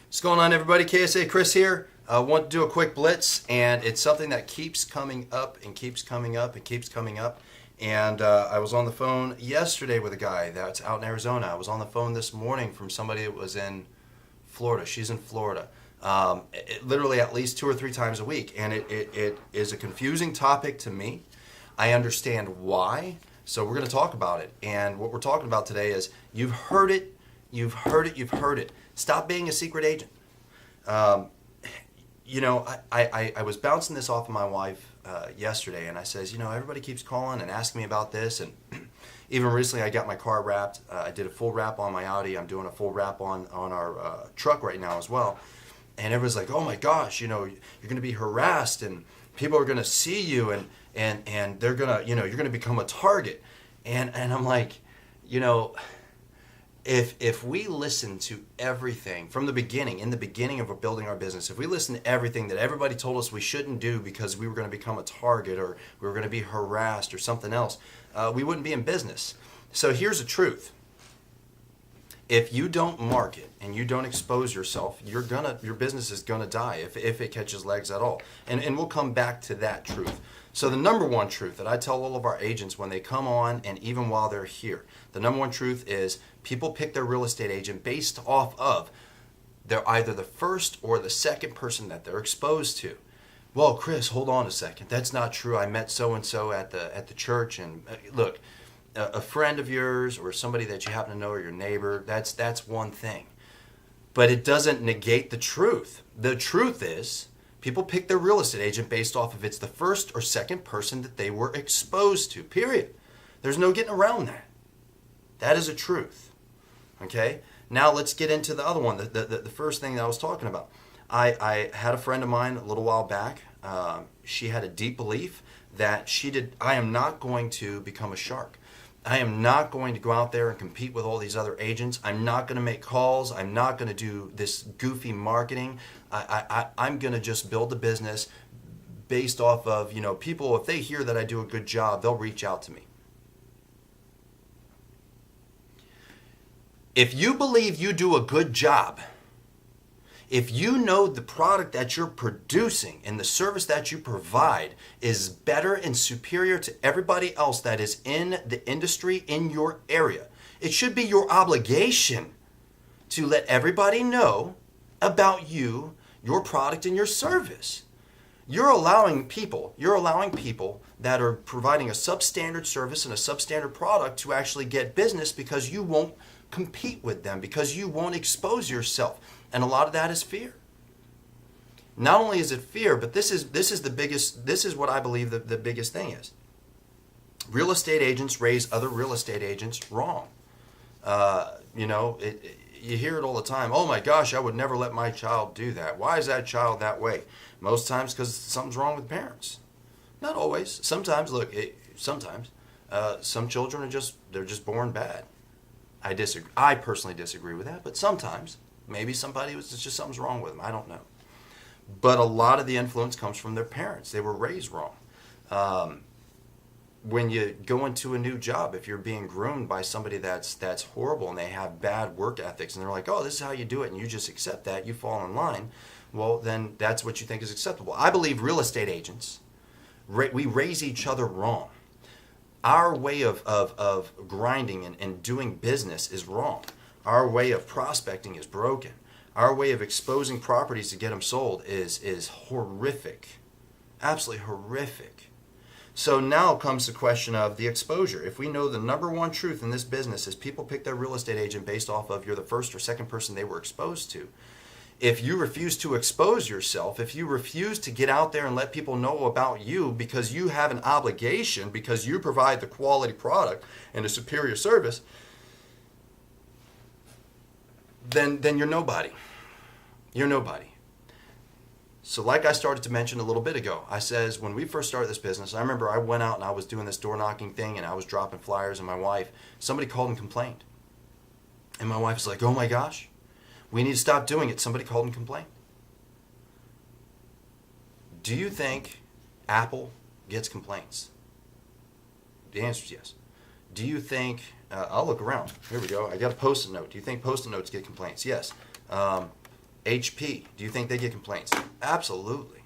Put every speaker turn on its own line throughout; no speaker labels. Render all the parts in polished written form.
What's going on, everybody? KSA Kris here. I want to do a quick blitz, and it's something that keeps coming up and keeps coming up and keeps coming up. And I was on the phone yesterday with a guy that's out in Arizona. I was on the phone this morning from somebody that was in Florida. She's in Florida. Literally at least 2 or 3 times a week. And it is a confusing topic to me. I understand why. So we're going to talk about it. And what we're talking about today is you've heard it. You've heard it. You've heard it. Stop being a secret agent. I was bouncing this off of my wife yesterday, and I says, everybody keeps calling and asking me about this, and even recently I got my car wrapped. I did a full wrap on my Audi. I'm doing a full wrap on our truck right now as well. And everyone's like, oh my gosh, you're going to be harassed, and people are going to see you, and they're going to, you're going to become a target. And I'm like, If we listen to everything from the beginning, in the beginning of building our business, if we listen to everything that everybody told us we shouldn't do because we were going to become a target or we were going to be harassed or something else, we wouldn't be in business. So here's the truth. If you don't market and you don't expose yourself, your business is going to die if it catches legs at all. And we'll come back to that truth. So the number one truth that I tell all of our agents when they come on and even while they're here, the number one truth is people pick their real estate agent based off of they're either the first or the second person that they're exposed to. Well, Kris, hold on a second. That's not true. I met so-and-so at the church, and look, a friend of yours or somebody that you happen to know or your neighbor, that's one thing. But it doesn't negate the truth. The truth is people pick their real estate agent based off of it's the first or second person that they were exposed to, period. There's no getting around that. That is a truth. Okay? Now let's get into the other one, the first thing that I was talking about. I had a friend of mine a little while back. She had a deep belief that I am not going to become a shark. I am not going to go out there and compete with all these other agents. I'm not going to make calls. I'm not going to do this goofy marketing. I'm going to just build a business based off of, people, if they hear that I do a good job, they'll reach out to me. If you believe you do a good job, if you know the product that you're producing and the service that you provide is better and superior to everybody else that is in the industry in your area, it should be your obligation to let everybody know about you, your product, and your service. You're allowing people that are providing a substandard service and a substandard product to actually get business because you won't compete with them, because you won't expose yourself. And a lot of that is fear. Not only is it fear, but this is what I believe the biggest thing is. Real estate agents raise other real estate agents wrong. You hear it all the time. Oh my gosh, I would never let my child do that. Why is that child that way? Most times because something's wrong with parents. Not always. Sometimes, some children are just born bad. I disagree. I personally disagree with that, but sometimes maybe it's just something's wrong with them. I don't know. But a lot of the influence comes from their parents. They were raised wrong. When you go into a new job, if you're being groomed by somebody that's horrible and they have bad work ethics and they're like, oh, this is how you do it, and you just accept that, you fall in line, well, then that's what you think is acceptable. I believe real estate agents, we raise each other wrong. Our way of grinding and doing business is wrong. Our way of prospecting is broken. Our way of exposing properties to get them sold is horrific. Absolutely horrific. So now comes the question of the exposure. If we know the number one truth in this business is people pick their real estate agent based off of you're the first or second person they were exposed to. If you refuse to expose yourself, if you refuse to get out there and let people know about you because you have an obligation, because you provide the quality product and a superior service, then you're nobody. You're nobody. So like I started to mention a little bit ago, I says when we first started this business, I remember I went out and I was doing this door knocking thing and I was dropping flyers, and my wife, somebody called and complained. And my wife was like, oh my gosh, we need to stop doing it. Somebody called and complained. Do you think Apple gets complaints? The answer is yes. Do you think, I'll look around. Here we go. I got a Post-it note. Do you think Post-it notes get complaints? Yes. HP, do you think they get complaints? Absolutely.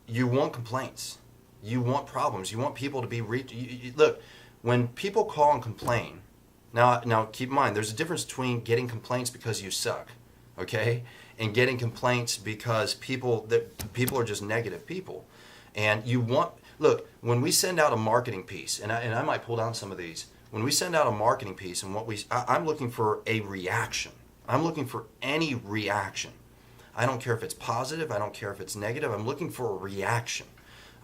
You want complaints. You want problems. You want people to be look, when people call and complain, now keep in mind, there's a difference between getting complaints because you suck, okay, and getting complaints because people are just negative people. And look, when we send out a marketing piece, and I might pull down some of these, when we send out a marketing piece, and I'm looking for a reaction. I'm looking for any reaction. I don't care if it's positive. I don't care if it's negative. I'm looking for a reaction.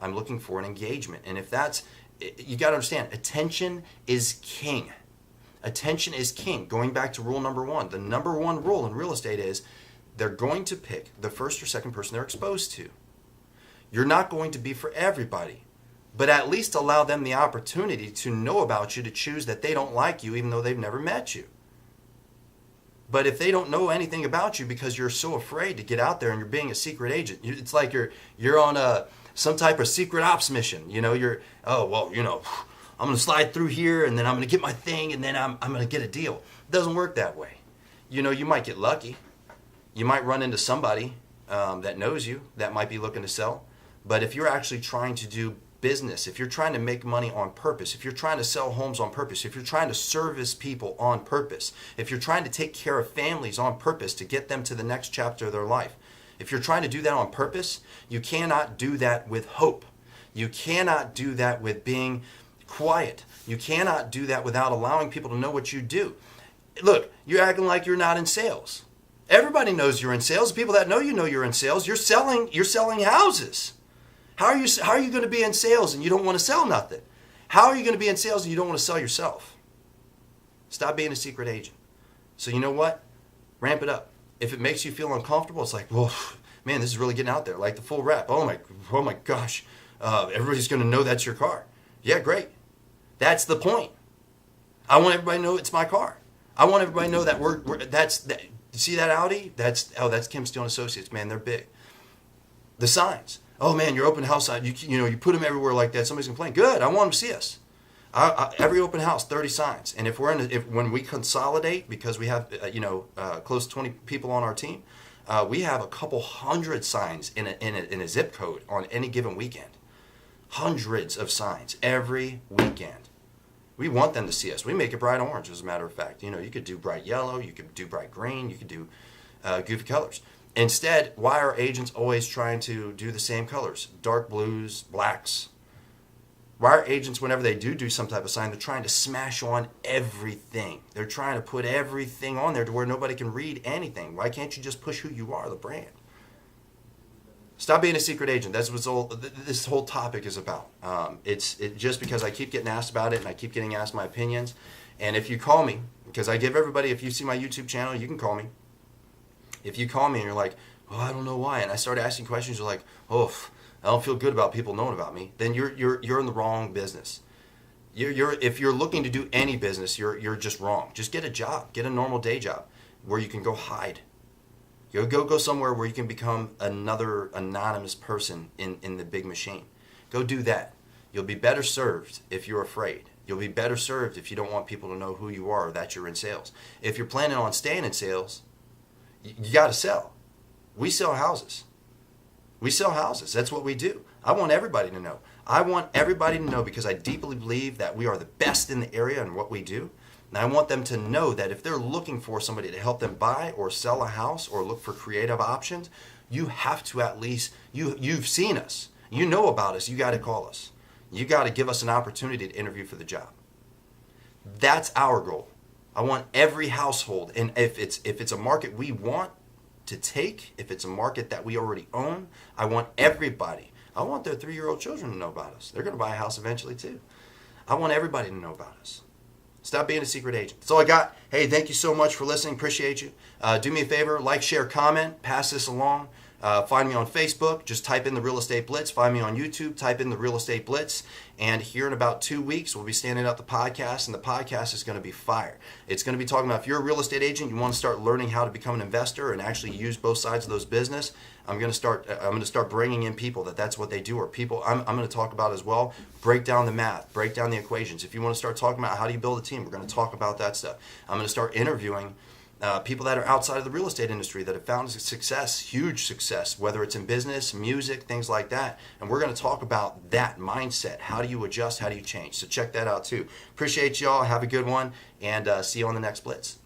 I'm looking for an engagement. And if you got to understand, attention is king. Attention is king. Going back to rule number 1, the number 1 rule in real estate is they're going to pick the first or second person they're exposed to. You're not going to be for everybody, but at least allow them the opportunity to know about you, to choose that they don't like you even though they've never met you. But if they don't know anything about you because you're so afraid to get out there and you're being a secret agent, it's like you're on some type of secret ops mission. I'm going to slide through here and then I'm going to get my thing and then I'm going to get a deal. It doesn't work that way. You might get lucky. You might run into somebody that knows you that might be looking to sell. But if you're actually trying to do business, if you're trying to make money on purpose, if you're trying to sell homes on purpose, if you're trying to service people on purpose, if you're trying to take care of families on purpose to get them to the next chapter of their life, if you're trying to do that on purpose, you cannot do that with hope. You cannot do that with being quiet. You cannot do that without allowing people to know what you do. Look, you're acting like you're not in sales. Everybody knows you're in sales. The people that know you're in sales. You're selling houses. How are you going to be in sales and you don't want to sell nothing? How are you going to be in sales and you don't want to sell yourself? Stop being a secret agent. So you know what? Ramp it up. If it makes you feel uncomfortable, it's like, well, man, this is really getting out there. Like the full rep. Oh my gosh. Everybody's going to know that's your car. Yeah, great. That's the point. I want everybody to know it's my car. I want everybody to know that see that Audi? That's Kim Steele and Associates, man. They're big. The signs. Oh man, your open house sign. You put them everywhere like that. Somebody's complaining. Good. I want them to see us. Every open house, 30 signs. And when we consolidate, because we have close to 20 people on our team, we have a couple hundred signs in a zip code on any given weekend. Hundreds of signs every weekend. We want them to see us. We make it bright orange, as a matter of fact. You could do bright yellow, you could do bright green, you could do goofy colors. Instead, why are agents always trying to do the same colors? Dark blues, blacks. Why are agents, whenever they do some type of sign, they're trying to smash on everything. They're trying to put everything on there to where nobody can read anything. Why can't you just push who you are, the brand? Stop being a secret agent. That's what this whole topic is about. It's just because I keep getting asked about it and I keep getting asked my opinions. And if you call me, because I give everybody, if you see my YouTube channel, you can call me. If you call me and you're like, well, I don't know why, and I start asking questions, you're like, oh, I don't feel good about people knowing about me, then you're in the wrong business. If you're looking to do any business, you're just wrong. Just get a job, get a normal day job where you can go hide. Go somewhere where you can become another anonymous person in the big machine. Go do that. You'll be better served if you're afraid. You'll be better served if you don't want people to know who you are or that you're in sales. If you're planning on staying in sales, you got to sell. We sell houses. We sell houses. That's what we do. I want everybody to know. I want everybody to know because I deeply believe that we are the best in the area in what we do. And I want them to know that if they're looking for somebody to help them buy or sell a house or look for creative options, you have to at least, you've seen us. You know about us. You got to call us. You got to give us an opportunity to interview for the job. That's our goal. I want every household, and if it's a market we want to take, if it's a market that we already own, I want everybody. I want their 3-year-old children to know about us. They're going to buy a house eventually too. I want everybody to know about us. Stop being a secret agent. That's all I got. Hey, thank you so much for listening. Appreciate you. Do me a favor, like, share, comment, pass this along. Find me on Facebook. Just type in the Real Estate Blitz. Find me on YouTube. Type in the Real Estate Blitz. And here in about 2 weeks, we'll be standing up the podcast, and the podcast is going to be fire. It's going to be talking about if you're a real estate agent, you want to start learning how to become an investor and actually use both sides of those business. I'm going to start bringing in people that's what they do, or people I'm going to talk about as well. Break down the math, break down the equations. If you want to start talking about how do you build a team, we're going to talk about that stuff. I'm going to start interviewing people that are outside of the real estate industry that have found success, huge success, whether it's in business, music, things like that. And we're going to talk about that mindset. How do you adjust? How do you change? So check that out too. Appreciate y'all. Have a good one, and see you on the next Blitz.